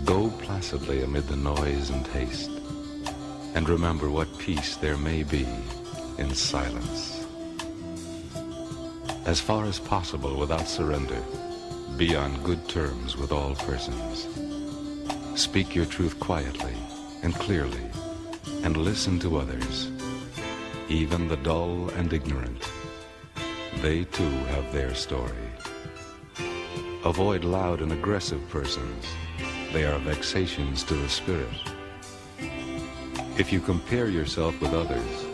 Go placidly amid the noise and haste, and remember what peace there may be in silence. As far as possible without surrender, be on good terms with all persons. Speak your truth quietly and clearly, and listen to others, even the dull and ignorant. They too have their story. Avoid loud and aggressive persons. They are vexations to the spirit. If you compare yourself with others,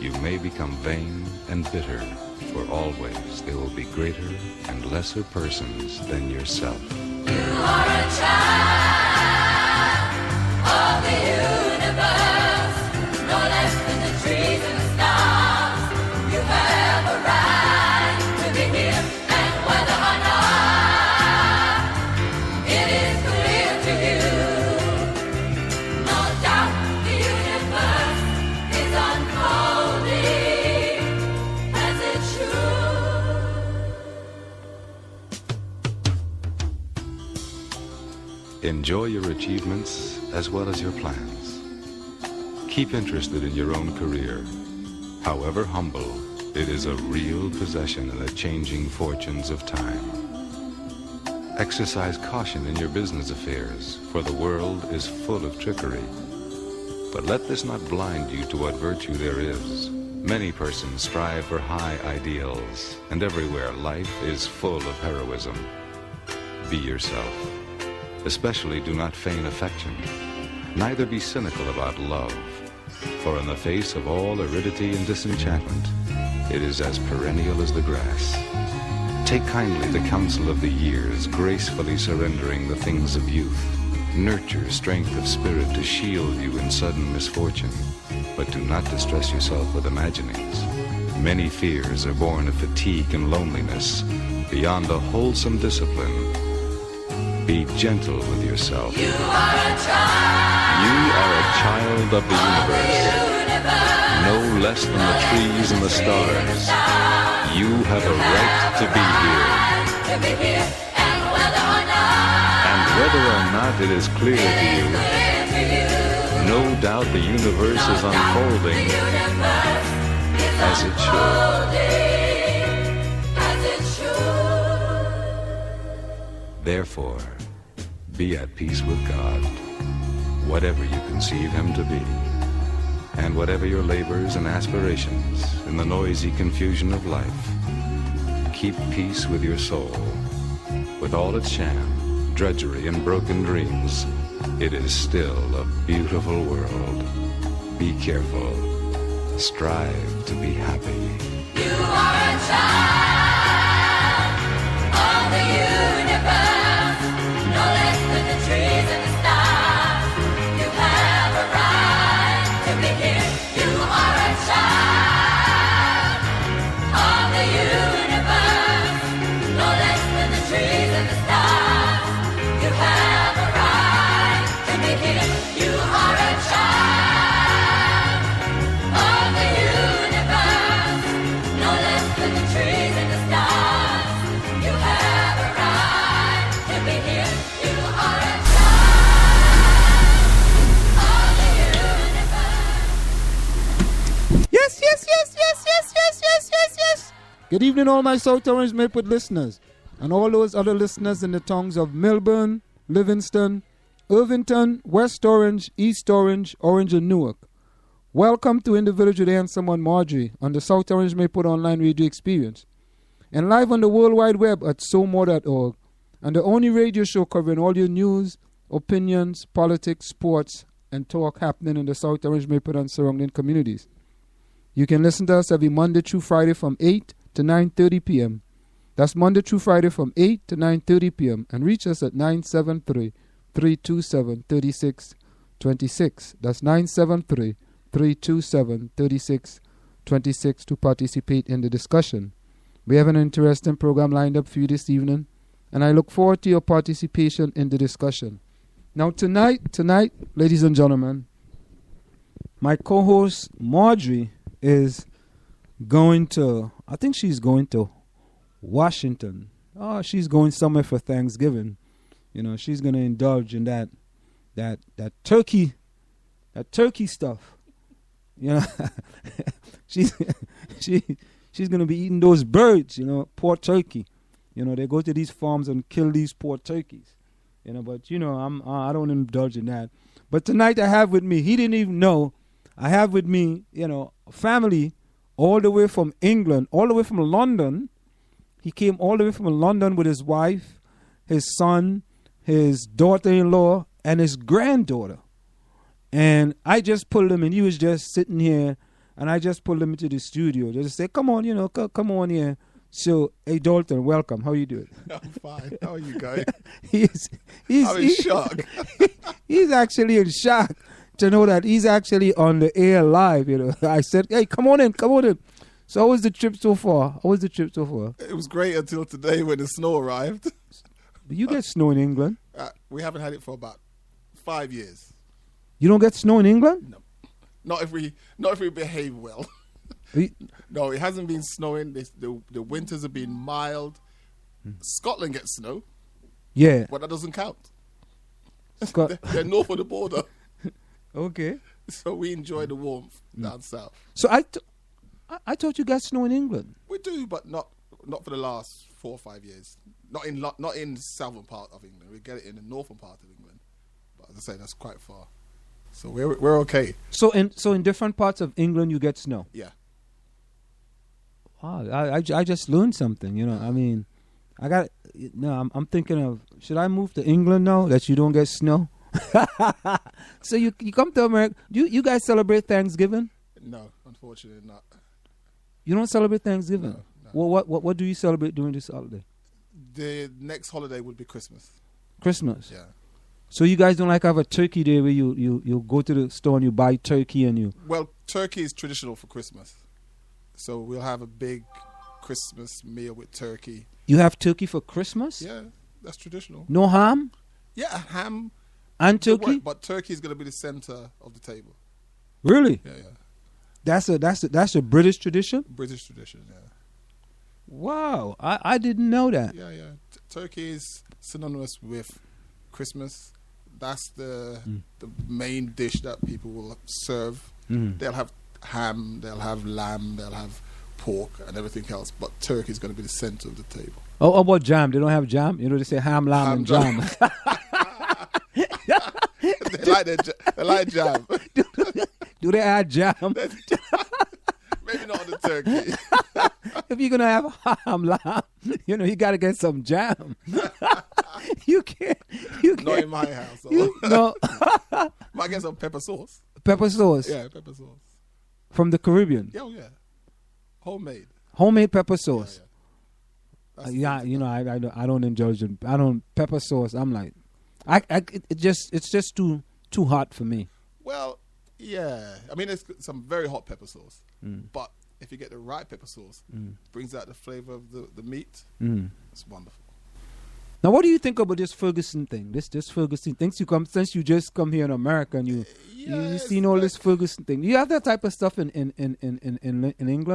you may become vain and bitter, for always there will be greater and lesser persons than yourself. You are a child of the universe, no less than the trees and the stars. You have a right to be here, and whether or not it is clear to you, no doubt the universe is unfolding as it should. Enjoy your achievements as well as your plans. Keep interested in your own career. However humble, it is a real possession in the changing fortunes of time. Exercise caution in your business affairs, for the world is full of trickery. But let this not blind you to what virtue there is. Many persons strive for high ideals, and everywhere life is full of heroism. Be yourself. Especially do not feign affection. Neither be cynical about love, for in the face of all aridity and disenchantment, it is as perennial as the grass. Take kindly the counsel of the years, gracefully surrendering the things of youth. Nurture strength of spirit to shield you in sudden misfortune, but do not distress yourself with imaginings. Many fears are born of fatigue and loneliness, beyond a wholesome discipline. Be gentle with yourself. You are a child. You are a child of the universe, no less than the trees and the stars. You have a right to be here. And whether or not it is clear to you, no doubt the universe is unfolding as it should. Therefore, be at peace with God, whatever you conceive him to be, and whatever your labors and aspirations in the noisy confusion of life. Keep peace with your soul. With all its sham, drudgery, and broken dreams, it is still a beautiful world. Be careful. Strive to be happy. You are a child of the universe, no less than the trees and the stars. You have a right to be here. You are a child of the universe, no less than the trees and the stars. You have a right to be here. You are a child of the universe, no less than the trees and the stars. You have a right to be here. You are a child of the universe. Yes. Good evening, all my South Orange Mayport listeners, and all those other listeners in the towns of Melbourne, Livingston, Irvington, West Orange, East Orange, Orange, and Newark. Welcome to In the Village with Anselm Marjorie on the South Orange Mayport Online Radio Experience, and live on the World Wide Web at somore.org, and the only radio show covering all your news, opinions, politics, sports, and talk happening in the South Orange Mayport and surrounding communities. You can listen to us every Monday through Friday from 8 to 9:30 p.m. That's Monday through Friday from 8 to 9:30 p.m. and reach us at 973-327-3626. That's 973-327-3626 to participate in the discussion. We have an interesting program lined up for you this evening, and I look forward to your participation in the discussion. Now tonight, ladies and gentlemen, my co-host Marjorie is going to, I think she's going to Washington. Oh, she's going somewhere for Thanksgiving. You know, she's gonna indulge in that turkey stuff. You know, she's gonna be eating those birds. You know, poor turkey. You know, they go to these farms and kill these poor turkeys. You know, but you know, I don't indulge in that. But tonight I have with me, he didn't even know, I have with me, you know, a family all the way from England, all the way from London. He came all the way from London with his wife, his son, his daughter-in-law, and his granddaughter. And I just pulled him, and he was just sitting here, and I just pulled him into the studio just to say, come on, you know, come on here. So, hey, Dalton, welcome. How you doing? I'm fine. How are you guys? he's I'm in shock. He's actually in shock to know that he's actually on the air live. You know, I said, hey, come on in. So, how was the trip so far? It was great until today when the snow arrived. You get snow in England? We haven't had it for about 5 years. You don't get snow in England? No, not if we behave well. No, it hasn't been snowing. The winters have been mild. Scotland gets snow. Yeah. But that doesn't count. Scott. They're north of the border. Okay. So we enjoy the warmth down south. So I thought you got snow in England. We do, but not for the last 4 or 5 years. Not in the southern part of England. We get it in the northern part of England. But as I say, that's quite far. So we're okay. So in different parts of England you get snow. Yeah. Wow, I just learned something. You know, I mean, I'm thinking of, should I move to England now that you don't get snow? So you come to America. You guys celebrate Thanksgiving? No, unfortunately not. You don't celebrate Thanksgiving? No. Well, what do you celebrate during this holiday? The next holiday would be Christmas. Christmas. Yeah. So you guys don't like have a turkey day where you go to the store and you buy turkey and you... Well, turkey is traditional for Christmas. So we'll have a big Christmas meal with turkey. You have turkey for Christmas? Yeah, that's traditional. No ham? Yeah, ham. And turkey? But turkey is going to be the center of the table. Really? Yeah. That's a British tradition? British tradition, yeah. Wow, I didn't know that. Yeah. Turkey is synonymous with Christmas. That's the main dish that people will serve. They'll have ham, they'll have lamb, they'll have pork and everything else, but turkey is going to be the center of the table. Oh, how about jam? They don't have jam? You know, they say ham, lamb, and jam. They like jam. Do they add jam? Maybe not on the turkey. If you're going to have ham, lamb, you know, you got to get some jam. You can't. Not in my house. No. Might get some pepper sauce. Pepper sauce? Yeah, pepper sauce. From the Caribbean? Yeah. Homemade. Homemade pepper sauce? Yeah. You know, I don't indulge in, I don't, pepper sauce, I'm like, it's just too hot for me. Well, yeah. I mean, there's some very hot pepper sauce. But if you get the right pepper sauce, brings out the flavor of the meat. It's wonderful. Now, what do you think about this Ferguson thing? This Ferguson thing. Since you just come here in America and you seen all this Ferguson thing. Do you have that type of stuff in England,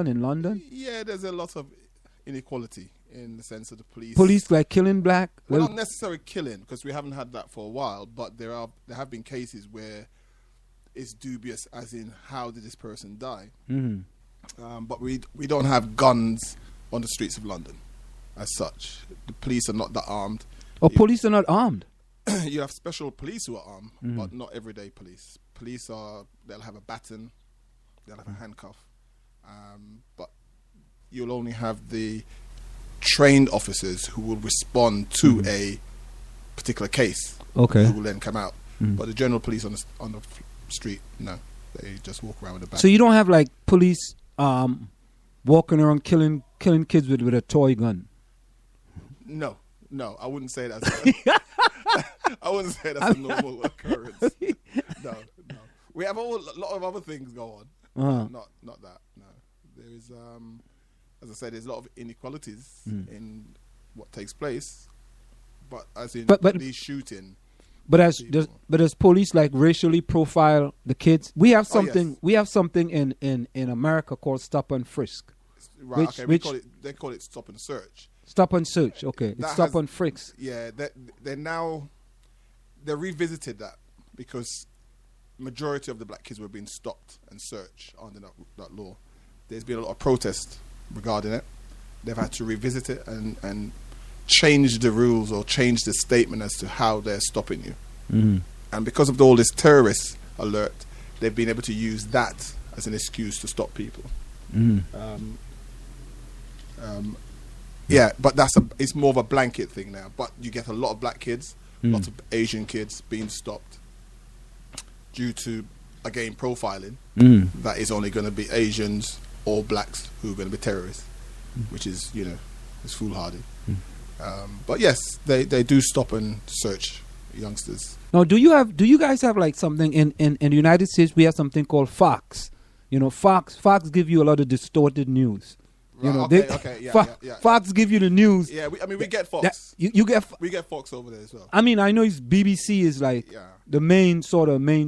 in London? Yeah, there's a lot of inequality in the sense of the police. Police like killing black? Well, not necessarily killing, because we haven't had that for a while. But there have been cases where it's dubious, as in how did this person die? But we don't have guns on the streets of London. As such, the police are not that armed. Oh, police are not armed? You have special police who are armed, but not everyday police. They'll have a baton, they'll have a handcuff, but you'll only have the trained officers who will respond to a particular case. Okay. Who will then come out. But the general police on the street, no, they just walk around with a baton. So you don't have like police walking around killing kids with a toy gun? No, I woun't say that's I wouldn't say that's a normal occurrence. No. We have a lot of other things go on. Not that. No, there is, as I said, there's a lot of inequalities in what takes place. But as in these shooting. But as police like racially profile the kids, we have something. We have something in America called stop and frisk. Right. They call it stop and search. Stop and search. Okay. It's That stop has- and frisk. Yeah, they revisited that because majority of the black kids were being stopped and searched under that law. There's been a lot of protest regarding it. They've had to revisit it and change the rules or change the statement as to how they're stopping you. Mm-hmm. And because of all this terrorist alert, they've been able to use that as an excuse to stop people. Mm-hmm. Yeah, but it's more of a blanket thing now. But you get a lot of black kids, lots of Asian kids being stopped due to, again, profiling. That is only going to be Asians or blacks who are going to be terrorists, which is, it's foolhardy. But yes, they do stop and search youngsters. Now, do you guys have like something in the United States? We have something called Fox. Fox give you a lot of distorted news. Fox give you the news. Yeah, we get Fox. You get. We get Fox over there as well. I mean, I know BBC is like the main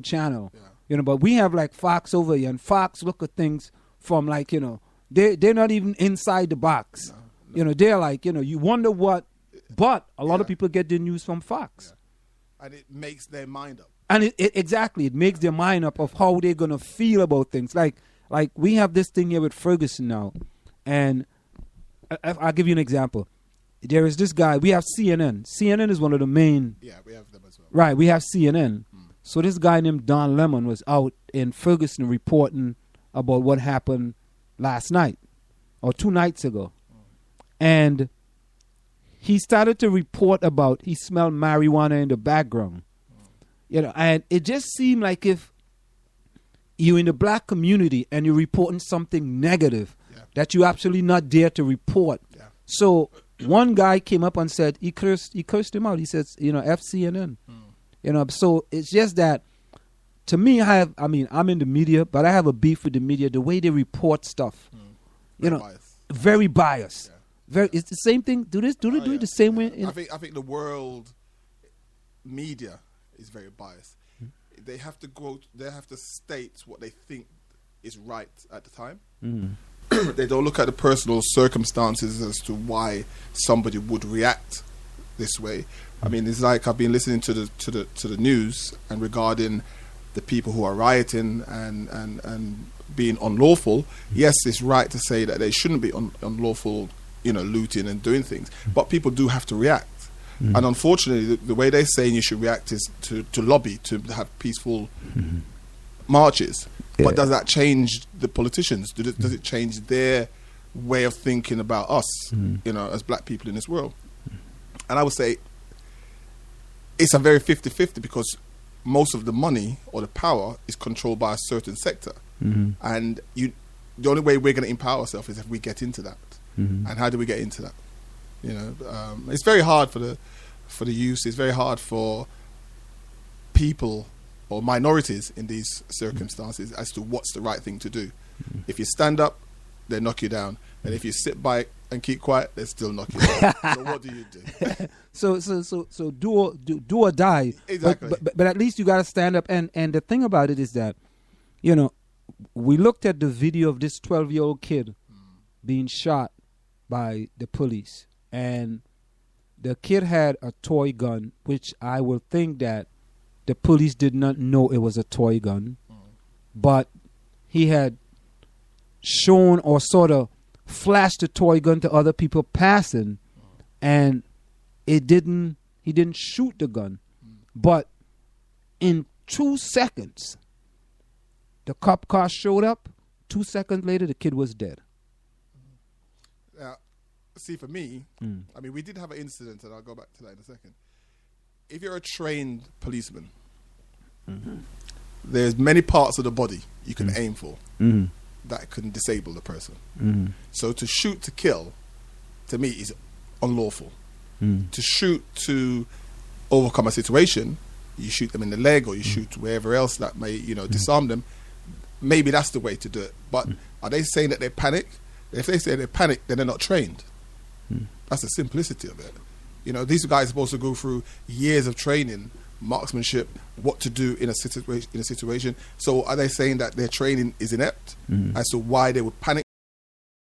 channel. Yeah. But we have like Fox over here, and Fox look at things from like they're not even inside the box. No. They're like you wonder what, but a lot of people get their news from Fox, and it makes their mind up. And it makes their mind up of how they're gonna feel about things. Like we have this thing here with Ferguson now. And I'll give you an example. There is this guy. We have CNN. CNN is one of the main. Yeah, we have them as well. Right, we have CNN. So this guy named Don Lemon was out in Ferguson reporting about what happened last night or 2 nights ago. And he started to report about he smelled marijuana in the background. And it just seemed like if you're in the black community and you're reporting something negative, that you absolutely not dare to report. Yeah. So one guy came up and said he cursed him out. He says, FCNN. So it's just that to me, I'm in the media, but I have a beef with the media. The way they report stuff, very biased. Yeah. It's the same thing. Do they do it the same way? I think the world media is very biased. They have to state what they think is right at the time. They don't look at the personal circumstances as to why somebody would react this way. I mean, it's like I've been listening to the news and regarding the people who are rioting and being unlawful. Yes, it's right to say that they shouldn't be unlawful, looting and doing things, but people do have to react. And unfortunately, the way they're saying you should react is to lobby to have peaceful marches. Yeah. But does that change the politicians? Does it change their way of thinking about us, as black people in this world? And I would say it's a very 50-50 because most of the money or the power is controlled by a certain sector. And the only way we're going to empower ourselves is if we get into that. And how do we get into that? It's very hard for the youth. It's very hard for people or minorities in these circumstances as to what's the right thing to do. If you stand up, they knock you down, and if you sit by and keep quiet, they still knock you down. So what do you do? So do or die. Exactly. But at least you got to stand up. And the thing about it is that, we looked at the video of this 12-year-old kid being shot by the police, and the kid had a toy gun, which I will think that the police did not know it was a toy gun, but he had shown or sort of flashed the toy gun to other people passing, and he didn't shoot the gun. But in 2 seconds, the cop car showed up. 2 seconds later, the kid was dead. Now, see, for me, we did have an incident, and I'll go back to that in a second. If you're a trained policeman, there's many parts of the body you can aim for that can disable the person. So to shoot to kill, to me, is unlawful. To shoot to overcome a situation, you shoot them in the leg or you shoot wherever else that may, disarm them. Maybe that's the way to do it. But are they saying that they panic? If they say they panic, then they're not trained. That's the simplicity of it. These guys are supposed to go through years of training, marksmanship, what to do in a situation. So are they saying that their training is inept as to why they would panic